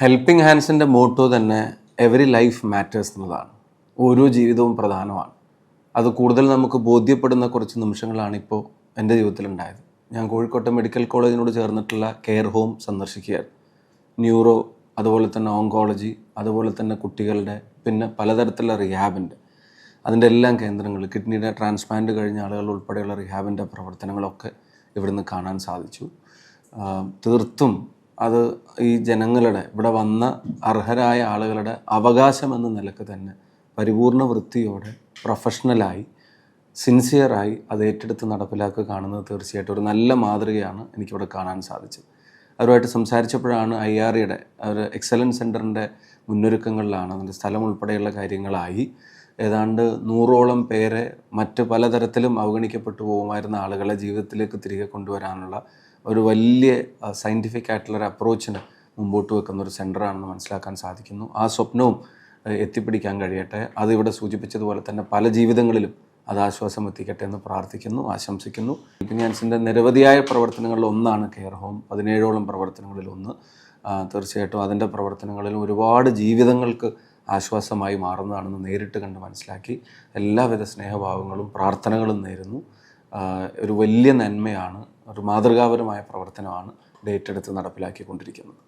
Helping ഹാൻഡ്സിൻ്റെ motto തന്നെ every life matters എന്നുള്ളതാണ്. ഓരോ ജീവിതവും പ്രധാനമാണ്. അത് കൂടുതൽ നമുക്ക് ബോധ്യപ്പെടുന്ന കുറച്ച് നിമിഷങ്ങളാണ് ഇപ്പോൾ എൻ്റെ ജീവിതത്തിലുണ്ടായത്. ഞാൻ കോഴിക്കോട്ടെ മെഡിക്കൽ കോളേജിനോട് ചേർന്നിട്ടുള്ള കെയർ ഹോം സന്ദർശിക്കുകയായിരുന്നു. ന്യൂറോ, അതുപോലെ തന്നെ ഓങ്കോളജി, അതുപോലെ തന്നെ കുട്ടികളുടെ, പിന്നെ പലതരത്തിലുള്ള റിഹാബിൻ്റെ, അതിൻ്റെ എല്ലാം കേന്ദ്രങ്ങൾ, കിഡ്നിയുടെ ട്രാൻസ്പ്ലാന്റ് കഴിഞ്ഞ ആളുകൾ ഉൾപ്പെടെയുള്ള റിഹാബിൻ്റെ പ്രവർത്തനങ്ങളൊക്കെ ഇവിടുന്ന് കാണാൻ സാധിച്ചു. തീർത്തും അത് ഈ ജനങ്ങളുടെ, ഇവിടെ വന്ന അർഹരായ ആളുകളുടെ അവകാശം എന്ന നിലക്ക് തന്നെ പരിപൂർണ വൃത്തിയോടെ, പ്രൊഫഷണലായി, സിൻസിയറായി അത് ഏറ്റെടുത്ത് നടപ്പിലാക്കുക കാണുന്നത് തീർച്ചയായിട്ടും ഒരു നല്ല മാതൃകയാണ് എനിക്കിവിടെ കാണാൻ സാധിച്ചത്. അവരുമായിട്ട് സംസാരിച്ചപ്പോഴാണ് IREയുടെ ഒരു എക്സലൻസ് സെൻറ്ററിൻ്റെ മുന്നൊരുക്കങ്ങളിലാണ്, അതിൻ്റെ സ്ഥലം ഉൾപ്പെടെയുള്ള കാര്യങ്ങളായി ഏതാണ്ട് 100ഓളം പേരെ മറ്റ് പലതരത്തിലും അവഗണിക്കപ്പെട്ടു പോകുമായിരുന്ന ആളുകളെ ജീവിതത്തിലേക്ക് തിരികെ കൊണ്ടുവരാനുള്ള ഒരു വലിയ സയൻറ്റിഫിക് ആയിട്ടുള്ളൊരു അപ്രോച്ചിന് മുമ്പോട്ട് വെക്കുന്ന ഒരു സെൻ്ററാണെന്ന് മനസ്സിലാക്കാൻ സാധിക്കുന്നു. ആ സ്വപ്നവും എത്തിപ്പിടിക്കാൻ കഴിയട്ടെ. അതിവിടെ സൂചിപ്പിച്ചതുപോലെ തന്നെ പല ജീവിതങ്ങളിലും അത് ആശ്വാസം എത്തിക്കട്ടെ എന്ന് പ്രാർത്ഥിക്കുന്നു, ആശംസിക്കുന്നു. ഹെൽപ്പിംഗ് ഹാൻഡ്സിൻ്റെ നിരവധിയായ പ്രവർത്തനങ്ങളിൽ ഒന്നാണ് കെയർ ഹോം. 17ഓളം പ്രവർത്തനങ്ങളിൽ ഒന്ന്. തീർച്ചയായിട്ടും അതിൻ്റെ പ്രവർത്തനങ്ങളിലും ഒരുപാട് ജീവിതങ്ങൾക്ക് ആശ്വാസമായി മാറുന്നതാണെന്ന് നേരിട്ട് കണ്ട് മനസ്സിലാക്കി എല്ലാവിധ സ്നേഹഭാവങ്ങളും പ്രാർത്ഥനകളും നേരുന്നു. ഒരു വലിയ നന്മയാണ്, ഒരു മാതൃകാപരമായ പ്രവർത്തനമാണ് ഏറ്റെടുത്ത് നടപ്പിലാക്കിക്കൊണ്ടിരിക്കുന്നത്.